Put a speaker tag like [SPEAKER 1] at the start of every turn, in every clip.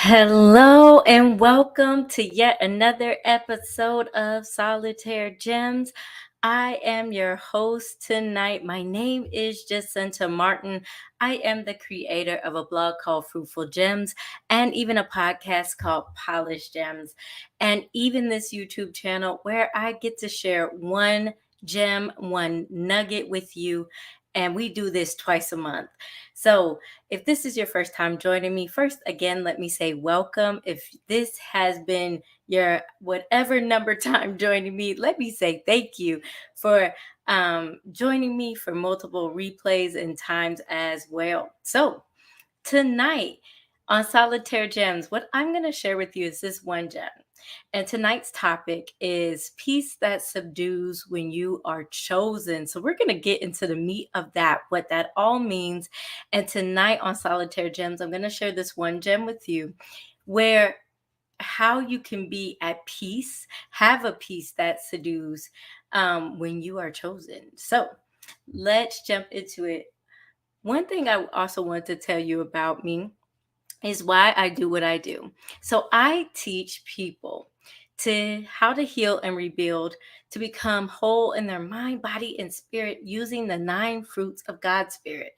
[SPEAKER 1] Hello and welcome to yet another episode of Solitaire Gems. I am your host tonight. My name is Jacinta Martin. I am the creator of a blog called Fruitful Gems and even a podcast called Polished Gems, and even this YouTube channel where I get to share one gem, one nugget with you. And we do this twice a month. So, if this is your first time joining me, first, again, let me say welcome. If this has been your whatever number time joining me, let me say thank you for joining me for multiple replays and times as well. So, tonight on Solitaire Gems, what I'm going to share with you is this one gem. And tonight's topic is peace that subdues when you are chosen. So we're going to get into the meat of that, what that all means. And tonight on Solitaire Gems, I'm going to share this one gem with you where how you can be at peace, have a peace that subdues when you are chosen. So let's jump into it. One thing I also want to tell you about me is why I do what I do. So I teach people to how to heal and rebuild to become whole in their mind, body, and spirit using the 9 fruits of God's spirit.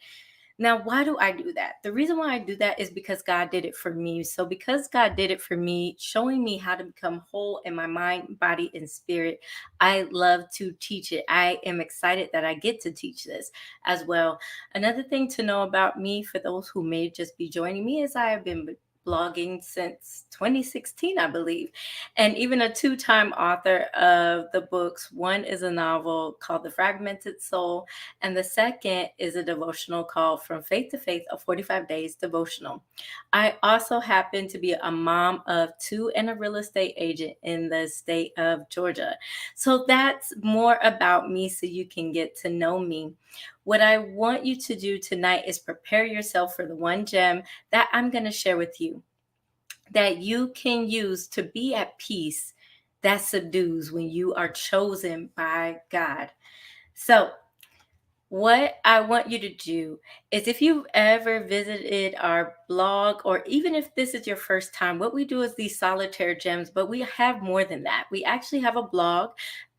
[SPEAKER 1] Now, why do I do that? The reason why I do that is because God did it for me. So, because God did it for me, showing me how to become whole in my mind, body, and spirit, I love to teach it. I am excited that I get to teach this as well. Another thing to know about me, for those who may just be joining me, is I have been blogging since 2016, I believe, and even a 2-time author of the books. One is a novel called The Fragmented Soul, and the second is a devotional called From Faith to Faith, a 45 days devotional. I also happen to be a mom of 2 and a real estate agent in the state of Georgia. So that's more about me so you can get to know me. What I want you to do tonight is prepare yourself for the one gem that I'm going to share with you that you can use to be at peace that subdues when you are chosen by God. So, what I want you to do is, if you've ever visited our blog, or even if this is your first time, what we do is these solitaire gems, but we have more than that. We actually have a blog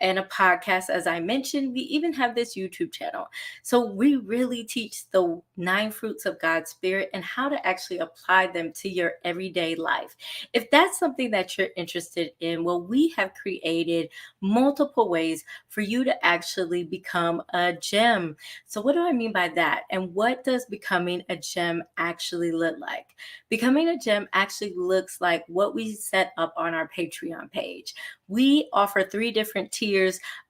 [SPEAKER 1] and a podcast, as I mentioned. We even have this YouTube channel. So we really teach the 9 fruits of God's Spirit and how to actually apply them to your everyday life. If that's something that you're interested in, well, we have created multiple ways for you to actually become a gem. So, what do I mean by that? And what does becoming a gem actually look like? Becoming a gem actually looks like what we set up on our Patreon page. We offer 3 different tiers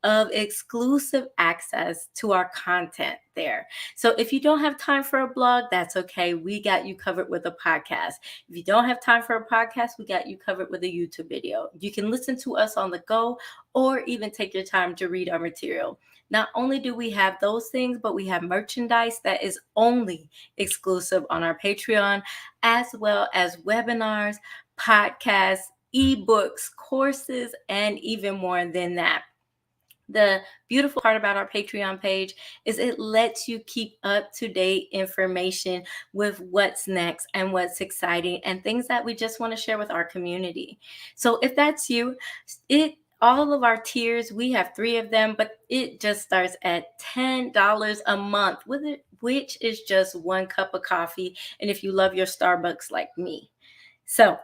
[SPEAKER 1] of exclusive access to our content there. So, if you don't have time for a blog, that's okay. We got you covered with a podcast. If you don't have time for a podcast, we got you covered with a YouTube video. You can listen to us on the go or even take your time to read our material. Not only do we have those things, but we have merchandise that is only exclusive on our Patreon, as well as webinars, podcasts, ebooks, courses, and even more than that. The beautiful part about our Patreon page is it lets you keep up to date information with what's next and what's exciting and things that we just want to share with our community. So if that's you, all of our tiers, we have 3 of them, but it just starts at $10 a month, with it, which is just 1 cup of coffee. And if you love your Starbucks like me. So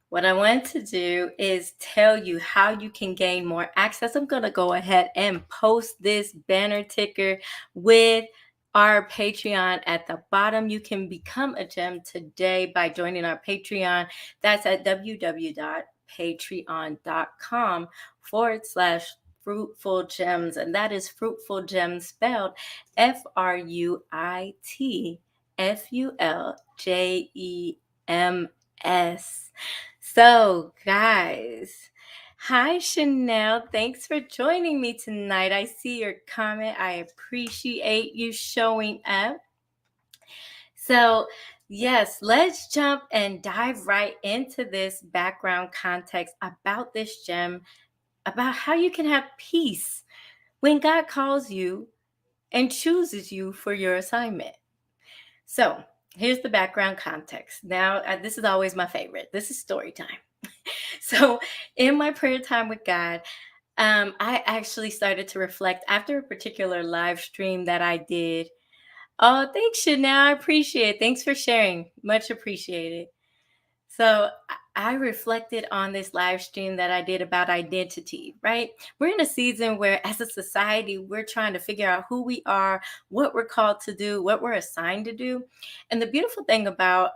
[SPEAKER 1] what I want to do is tell you how you can gain more access. I'm going to go ahead and post this banner ticker with our Patreon at the bottom. You can become a gem today by joining our Patreon. That's at www.patreon.com/fruitful gems. And that is fruitful gems spelled FRUITFULGEMS. So, guys, hi, Chanel. Thanks for joining me tonight. I see your comment. I appreciate you showing up. So, yes, let's jump and dive right into this background context about this gem, about how you can have peace when God calls you and chooses you for your assignment. So, Here's the background context. Now, this is always my favorite. This is story time. So, in my prayer time with God, I actually started to reflect after a particular live stream that I did. Oh, thanks, Chanel. I appreciate it. Thanks for sharing. Much appreciated. So I reflected on this live stream that I did about identity, right? We're in a season where, as a society, we're trying to figure out who we are, what we're called to do, what we're assigned to do. And the beautiful thing about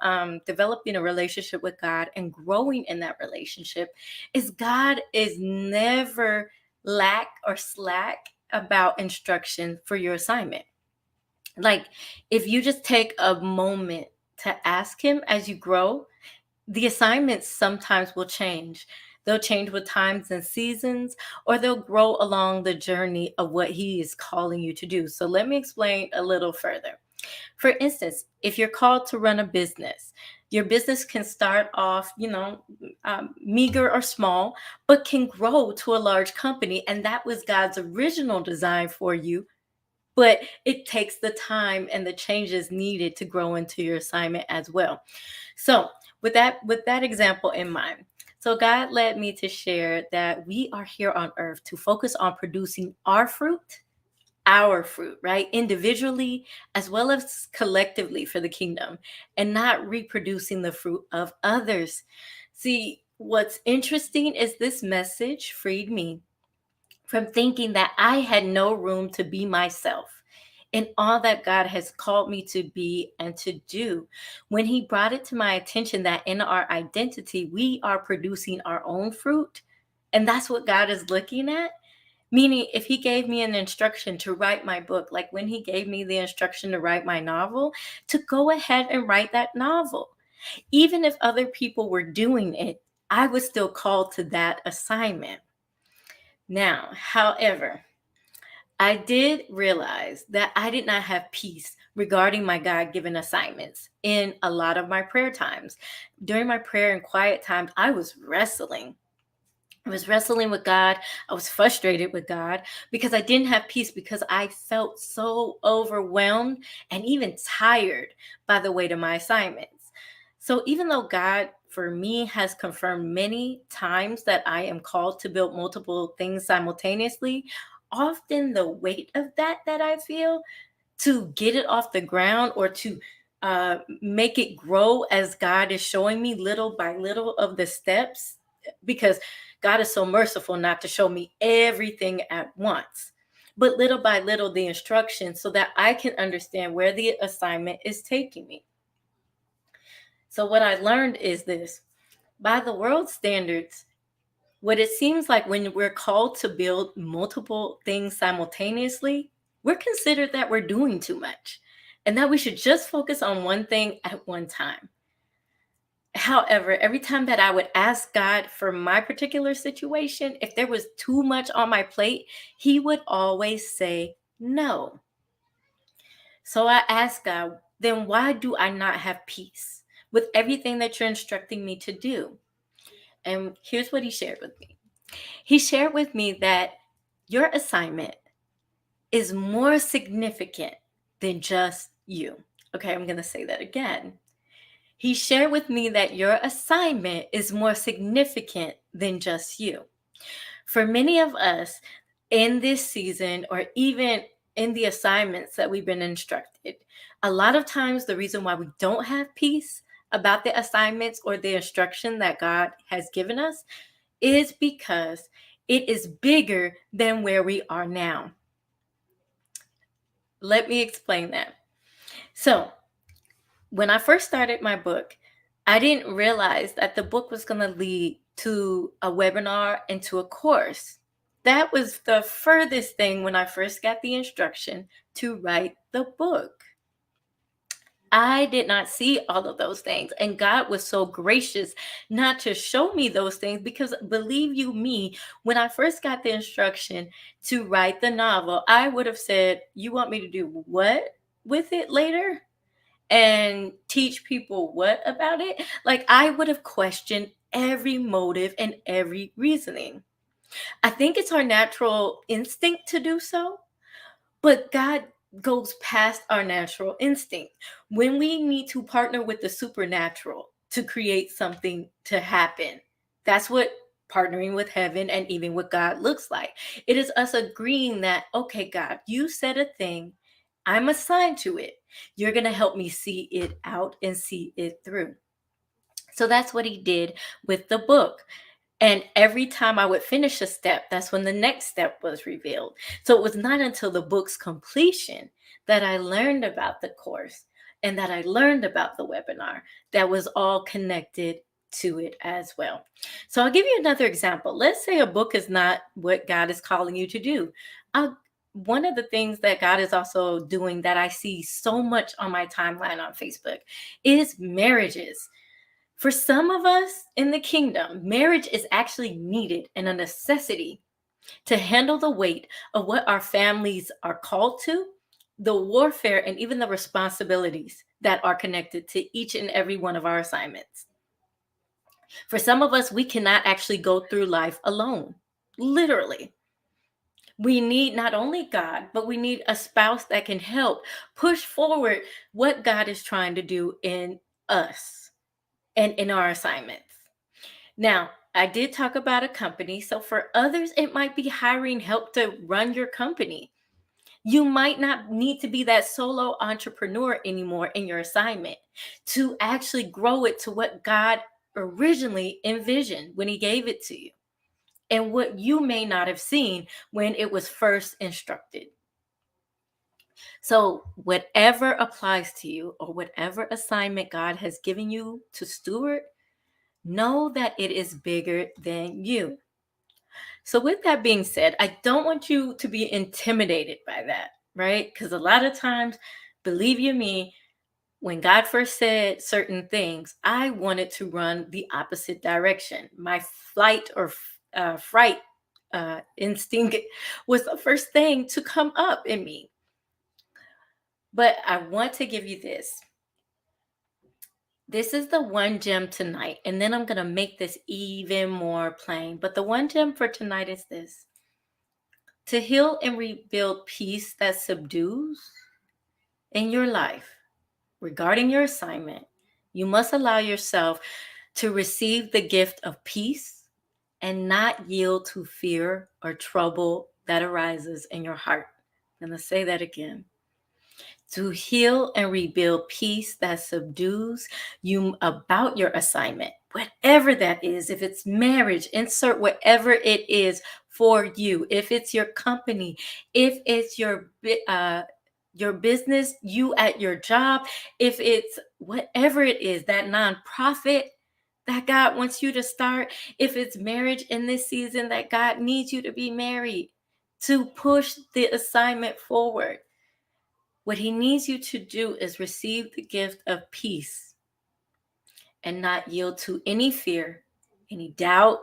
[SPEAKER 1] developing a relationship with God and growing in that relationship is God is never lack or slack about instruction for your assignment. Like, if you just take a moment to ask Him as you grow, the assignments sometimes will change. They'll change with times and seasons, or they'll grow along the journey of what He is calling you to do. So let me explain a little further. For instance, if you're called to run a business, your business can start off, meager or small, but can grow to a large company. And that was God's original design for you. But it takes the time and the changes needed to grow into your assignment as well. So, with that example in mind, so God led me to share that we are here on earth to focus on producing our fruit, right? Individually as well as collectively for the kingdom, and not reproducing the fruit of others. See, what's interesting is this message freed me from thinking that I had no room to be myself in all that God has called me to be and to do. When He brought it to my attention that in our identity, we are producing our own fruit, and that's what God is looking at. Meaning, if He gave me an instruction to write my book, like when He gave me the instruction to write my novel, to go ahead and write that novel. Even if other people were doing it, I was still called to that assignment. Now, however, I did realize that I did not have peace regarding my God given assignments in a lot of my prayer times. During my prayer and quiet times, I was wrestling. I was wrestling with God. I was frustrated with God because I didn't have peace because I felt so overwhelmed and even tired by the weight of my assignments. So even though God for me has confirmed many times that I am called to build multiple things simultaneously, often the weight of that I feel to get it off the ground or to make it grow as God is showing me little by little of the steps, because God is so merciful not to show me everything at once, but little by little the instructions so that I can understand where the assignment is taking me. So, what I learned is this: by the world standards, what it seems like when we're called to build multiple things simultaneously, we're considered that we're doing too much and that we should just focus on one thing at one time. However, every time that I would ask God for my particular situation, if there was too much on my plate, He would always say no. So I asked God, then why do I not have peace with everything that you're instructing me to do? And here's what He shared with me. He shared with me that your assignment is more significant than just you. Okay, I'm going to say that again. He shared with me that your assignment is more significant than just you. For many of us in this season, or even in the assignments that we've been instructed, a lot of times the reason why we don't have peace about the assignments or the instruction that God has given us is because it is bigger than where we are now. Let me explain that. So, when I first started my book, I didn't realize that the book was going to lead to a webinar and to a course. That was the furthest thing when I first got the instruction to write the book. I did not see all of those things. And God was so gracious not to show me those things, because believe you me, when I first got the instruction to write the novel, I would have said, "You want me to do what with it later? And teach people what about it?" Like, I would have questioned every motive and every reasoning. I think it's our natural instinct to do so, but God goes past our natural instinct. When we need to partner with the supernatural to create something to happen, that's what partnering with heaven and even with God looks like. It is us agreeing that, okay, God, you said a thing, I'm assigned to it. You're going to help me see it out and see it through. So that's what he did with the book. And every time I would finish a step, that's when the next step was revealed. So it was not until the book's completion that I learned about the course and that I learned about the webinar that was all connected to it as well. So I'll give you another example. Let's say a book is not what God is calling you to do. One of the things that God is also doing that I see so much on my timeline on Facebook is marriages. For some of us in the kingdom, marriage is actually needed and a necessity to handle the weight of what our families are called to, the warfare, and even the responsibilities that are connected to each and every one of our assignments. For some of us, we cannot actually go through life alone, literally. We need not only God, but we need a spouse that can help push forward what God is trying to do in us and in our assignments. Now, I did talk about a company. So for others, it might be hiring help to run your company. You might not need to be that solo entrepreneur anymore in your assignment to actually grow it to what God originally envisioned when he gave it to you and what you may not have seen when it was first instructed. So, whatever applies to you or whatever assignment God has given you to steward, know that it is bigger than you. So, with that being said, I don't want you to be intimidated by that, right? Because a lot of times, believe you me, when God first said certain things, I wanted to run the opposite direction. My flight or fright instinct was the first thing to come up in me. But I want to give you this. This is the one gem tonight, and then I'm going to make this even more plain. But the one gem for tonight is this: to heal and rebuild peace that subdues in your life regarding your assignment, you must allow yourself to receive the gift of peace and not yield to fear or trouble that arises in your heart. I'm going to say that again. To heal and rebuild peace that subdues you about your assignment, whatever that is. If it's marriage, insert whatever it is for you. If it's your company, if it's your business, you at your job, if it's whatever it is, that nonprofit that God wants you to start, if it's marriage in this season that God needs you to be married, to push the assignment forward. What he needs you to do is receive the gift of peace and not yield to any fear, any doubt,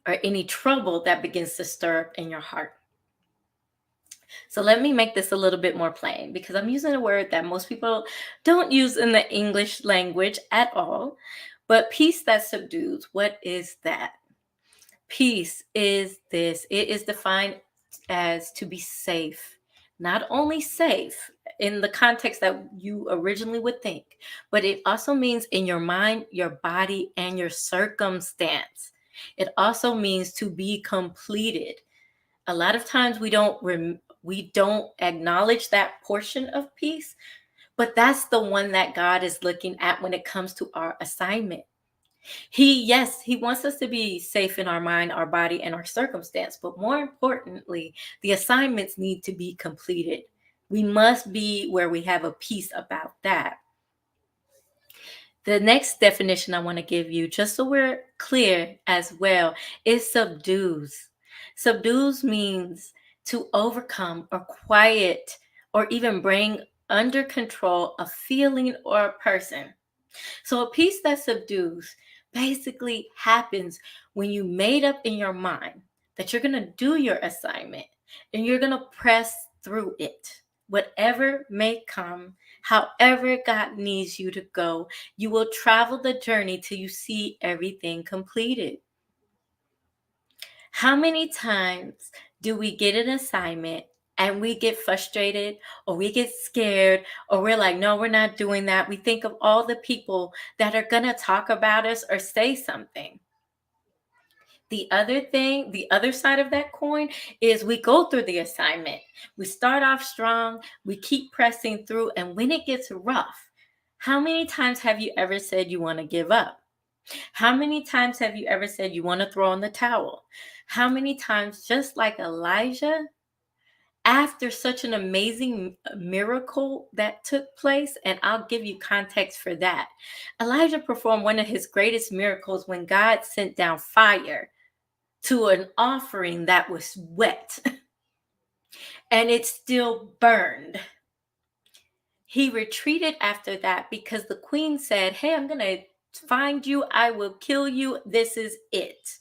[SPEAKER 1] or any trouble that begins to stir up in your heart. So let me make this a little bit more plain because I'm using a word that most people don't use in the English language at all. But peace that subdues, what is that? Peace is this. It is defined as to be safe. Not only safe in the context that you originally would think, but it also means in your mind, your body, and your circumstance. It also means to be completed. A lot of times we don't acknowledge that portion of peace, but that's the one that God is looking at when it comes to our assignment. Yes, he wants us to be safe in our mind, our body, and our circumstance. But more importantly, the assignments need to be completed. We must be where we have a peace about that. The next definition I want to give you, just so we're clear as well, is subdues. Subdues means to overcome or quiet or even bring under control a feeling or a person. So a peace that subdues basically happens when you made up in your mind that you're going to do your assignment and you're going to press through it. Whatever may come, however God needs you to go, you will travel the journey till you see everything completed. How many times do we get an assignment and we get frustrated or we get scared or we're like, no, we're not doing that. We think of all the people that are going to talk about us or say something. The other thing, the other side of that coin is we go through the assignment. We start off strong, we keep pressing through, and when it gets rough, how many times have you ever said you want to give up? How many times have you ever said you want to throw in the towel? How many times, just like Elijah, after such an amazing miracle that took place, and I'll give you context for that. Elijah performed one of his greatest miracles when God sent down fire to an offering that was wet and it still burned. He retreated after that because the queen said, hey, I'm going to find you. I will kill you. This is it.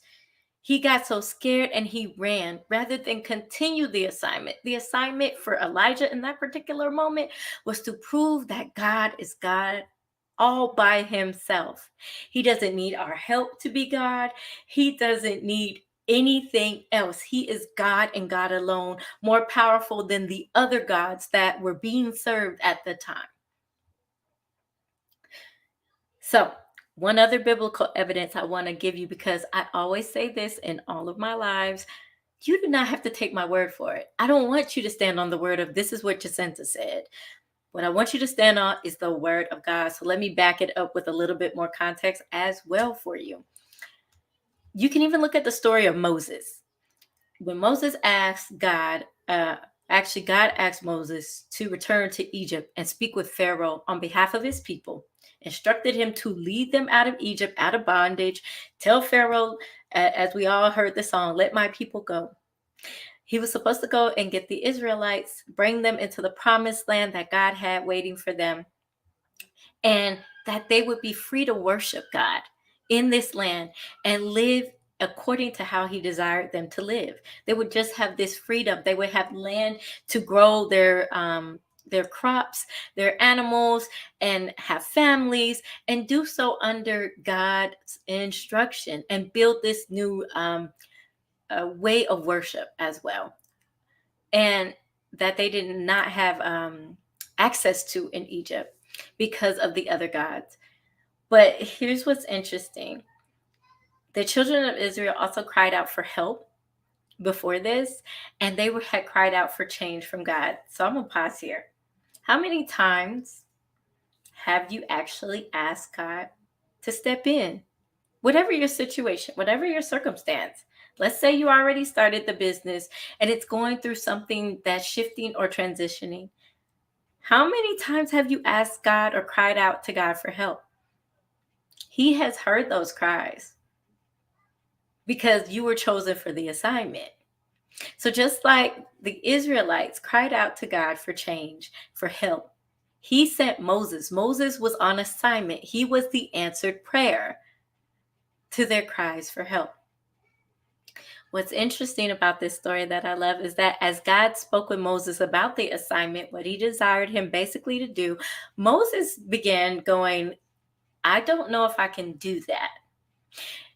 [SPEAKER 1] He got so scared and he ran rather than continue the assignment. The assignment for Elijah in that particular moment was to prove that God is God all by himself. He doesn't need our help to be God. He doesn't need anything else. He is God and God alone, more powerful than the other gods that were being served at the time. So, one other biblical evidence I want to give you, because I always say this in all of my lives, you do not have to take my word for it. I don't want you to stand on the word of this is what Jacinta said. What I want you to stand on is the word of God. So let me back it up with a little bit more context as well for you. You can even look at the story of Moses. When Moses asked God, God asked Moses to return to Egypt and speak with Pharaoh on behalf of his people, instructed him to lead them out of Egypt, out of bondage, tell Pharaoh, as we all heard the song, let my people go. He was supposed to go and get the Israelites, bring them into the promised land that God had waiting for them, and that they would be free to worship God in this land and live according to how he desired them to live. They would just have this freedom. They would have land to grow their crops, their animals, and have families, and do so under God's instruction and build this new way of worship as well. And that they did not have access to in Egypt because of the other gods. But here's what's interesting. The children of Israel also cried out for help before this, and had cried out for change from God. So I'm going to pause here. How many times have you actually asked God to step in? Whatever your situation, whatever your circumstance. Let's say you already started the business and it's going through something that's shifting or transitioning. How many times have you asked God or cried out to God for help? He has heard those cries because you were chosen for the assignment. So just like the Israelites cried out to God for change, for help, he sent Moses. Moses was on assignment. He was the answered prayer to their cries for help. What's interesting about this story that I love is that as God spoke with Moses about the assignment, what he desired him basically to do, Moses began going, I don't know if I can do that.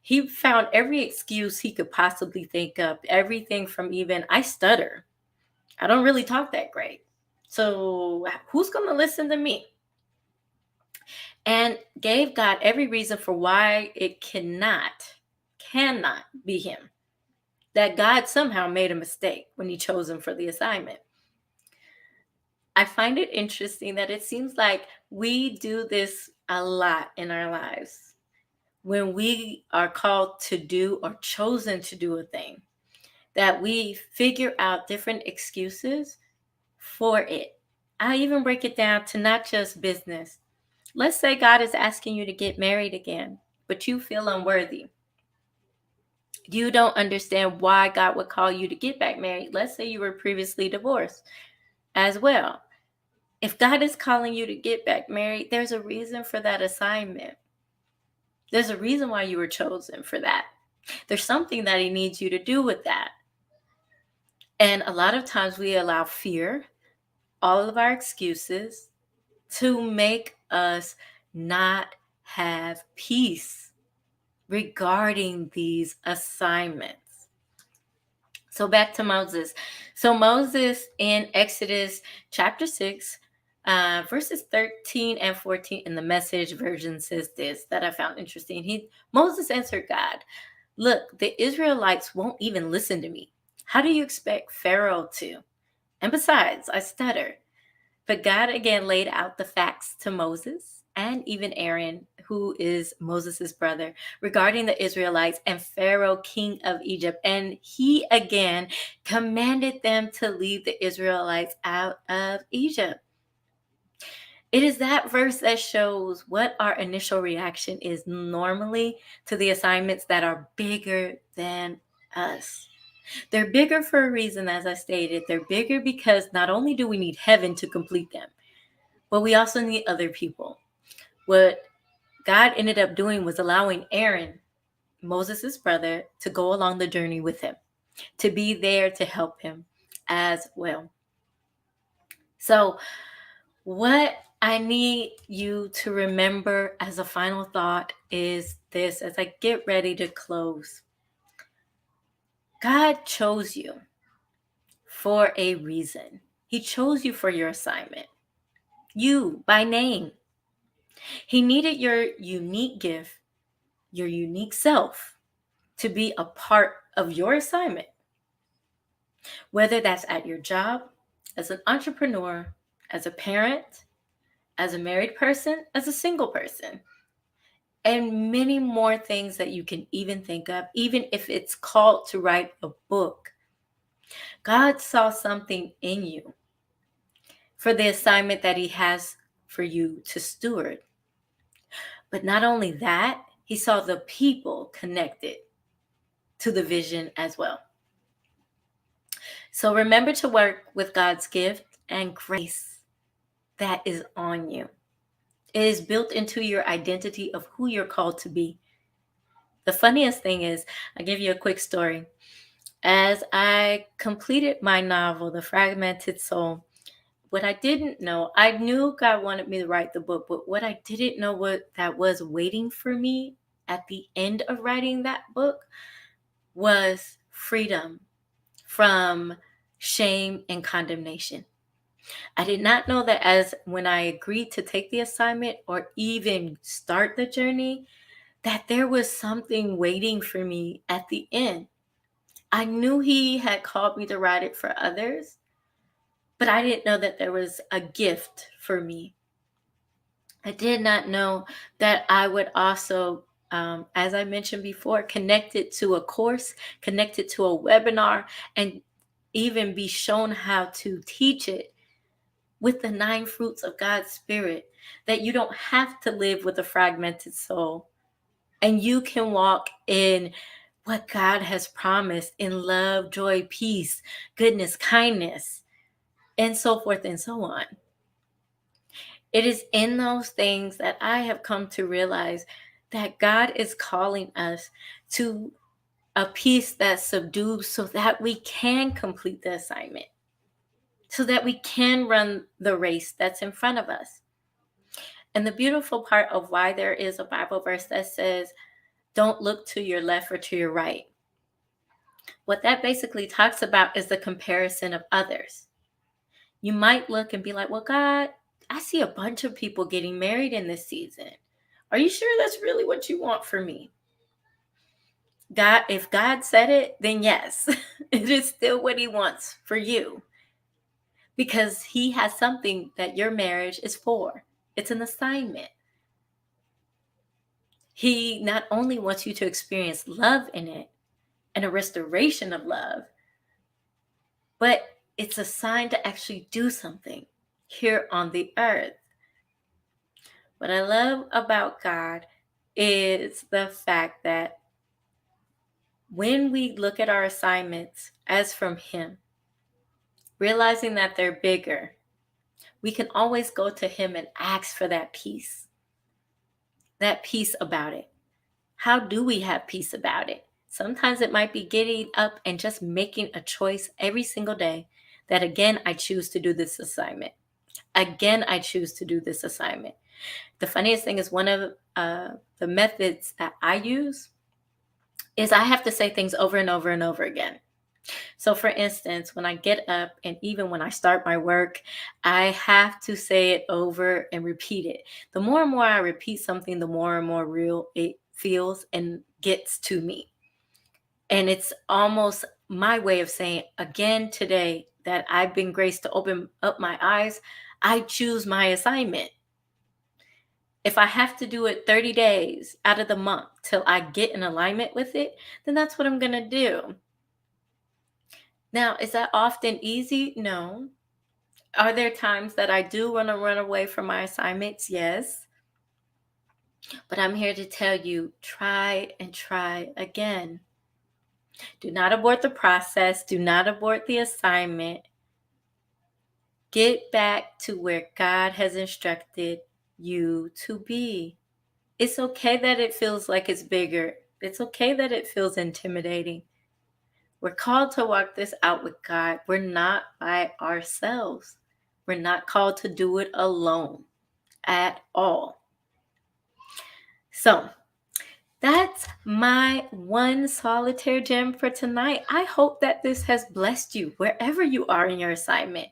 [SPEAKER 1] He found every excuse he could possibly think of, everything from even, I stutter. I don't really talk that great. So who's going to listen to me? And gave God every reason for why it cannot be him. That God somehow made a mistake when he chose him for the assignment. I find it interesting that it seems like we do this a lot in our lives. When we are called to do or chosen to do a thing, that we figure out different excuses for it. I even break it down to not just business. Let's say God is asking you to get married again, but you feel unworthy. You don't understand why God would call you to get back married. Let's say you were previously divorced as well. If God is calling you to get back married, there's a reason for that assignment. There's a reason why you were chosen for that. There's something that he needs you to do with that. And a lot of times we allow fear, all of our excuses, to make us not have peace regarding these assignments. So back to Moses. So Moses in Exodus chapter 6, verses 13 and 14 in the Message version says this that I found interesting. Moses answered God, "Look, the Israelites won't even listen to me. How do you expect Pharaoh to? And besides, I stutter." But God again laid out the facts to Moses and even Aaron, who is Moses' brother, regarding the Israelites and Pharaoh, king of Egypt. And he again commanded them to lead the Israelites out of Egypt. It is that verse that shows what our initial reaction is normally to the assignments that are bigger than us. They're bigger for a reason, as I stated. They're bigger because not only do we need heaven to complete them, but we also need other people. What God ended up doing was allowing Aaron, Moses' brother, to go along the journey with him, to be there to help him as well. So, what I need you to remember as a final thought is this as I get ready to close. God chose you for a reason. He chose you for your assignment. You by name. He needed your unique gift, your unique self, to be a part of your assignment, whether that's at your job, as an entrepreneur, as a parent, as a married person, as a single person, and many more things that you can even think of, even if it's called to write a book. God saw something in you for the assignment that He has for you to steward. But not only that, He saw the people connected to the vision as well. So remember to work with God's gift and grace that is on you. It is built into your identity of who you're called to be. The funniest thing is, I'll give you a quick story. As I completed my novel, The Fragmented Soul, what I didn't know, I knew God wanted me to write the book, but what I didn't know what that was waiting for me at the end of writing that book was freedom from shame and condemnation. I did not know that as when I agreed to take the assignment or even start the journey, that there was something waiting for me at the end. I knew He had called me to write it for others, but I didn't know that there was a gift for me. I did not know that I would also, as I mentioned before, connect it to a course, connect it to a webinar, and even be shown how to teach it with the 9 fruits of God's Spirit, that you don't have to live with a fragmented soul and you can walk in what God has promised in love, joy, peace, goodness, kindness, and so forth and so on. It is in those things that I have come to realize that God is calling us to a peace that subdues so that we can complete the assignment, so that we can run the race that's in front of us. And the beautiful part of why there is a Bible verse that says, don't look to your left or to your right. What that basically talks about is the comparison of others. You might look and be like, well, God, I see a bunch of people getting married in this season. Are you sure that's really what you want for me? God, if God said it, then yes, it is still what He wants for you. Because He has something that your marriage is for. It's an assignment. He not only wants you to experience love in it and a restoration of love, but it's assigned to actually do something here on the earth. What I love about God is the fact that when we look at our assignments as from Him, realizing that they're bigger, we can always go to Him and ask for that peace about it. How do we have peace about it? Sometimes it might be getting up and just making a choice every single day that, again, I choose to do this assignment. Again, I choose to do this assignment. The funniest thing is one of the methods that I use is I have to say things over and over and over again. So, for instance, when I get up and even when I start my work, I have to say it over and repeat it. The more and more I repeat something, the more and more real it feels and gets to me. And it's almost my way of saying, again, today that I've been graced to open up my eyes, I choose my assignment. If I have to do it 30 days out of the month till I get in alignment with it, then that's what I'm going to do. Now, is that often easy? No. Are there times that I do want to run away from my assignments? Yes. But I'm here to tell you, try and try again. Do not abort the process. Do not abort the assignment. Get back to where God has instructed you to be. It's okay that it feels like it's bigger. It's okay that it feels intimidating. We're called to walk this out with God. We're not by ourselves. We're not called to do it alone at all. So, that's my one solitaire gem for tonight. I hope that this has blessed you wherever you are in your assignment.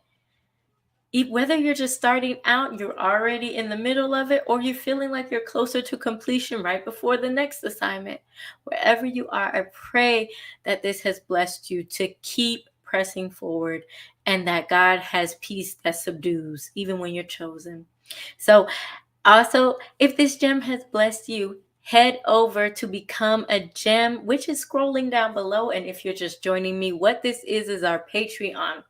[SPEAKER 1] Whether you're just starting out, you're already in the middle of it, or you're feeling like you're closer to completion right before the next assignment. Wherever you are, I pray that this has blessed you to keep pressing forward and that God has peace that subdues even when you're chosen. So, also, if this gem has blessed you, head over to Become a Gem, which is scrolling down below. And if you're just joining me, what this is our Patreon.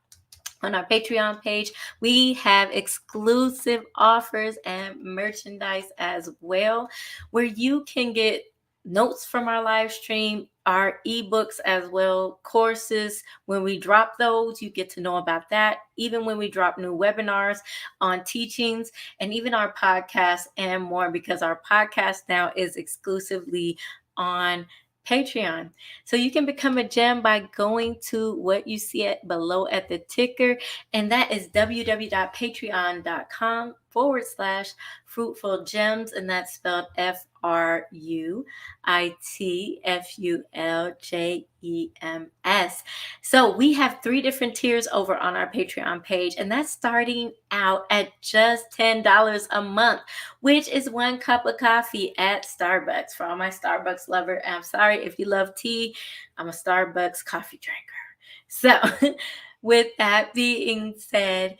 [SPEAKER 1] On our Patreon page, we have exclusive offers and merchandise as well, where you can get notes from our live stream, our ebooks as well, courses. When we drop those, you get to know about that. Even when we drop new webinars on teachings and even our podcast and more, because our podcast now is exclusively on Patreon. So you can become a gem by going to what you see below at the ticker, and that is www.patreon.com/fruitful gems, and that's spelled FRUITFULGEMS. So we have 3 different tiers over on our Patreon page, and that's starting out at just $10 a month, which is 1 cup of coffee at Starbucks. For all my Starbucks lovers, I'm sorry if you love tea, I'm a Starbucks coffee drinker. So with that being said,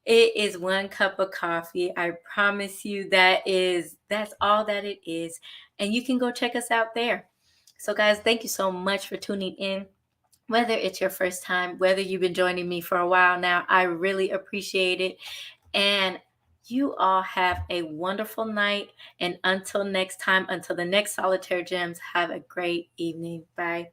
[SPEAKER 1] it is 1 cup of coffee. I promise you that's all that it is. And you can go check us out there. So guys, thank you so much for tuning in. Whether it's your first time, whether you've been joining me for a while now, I really appreciate it. And you all have a wonderful night. And until next time, until the next Solitaire Gems, have a great evening. Bye.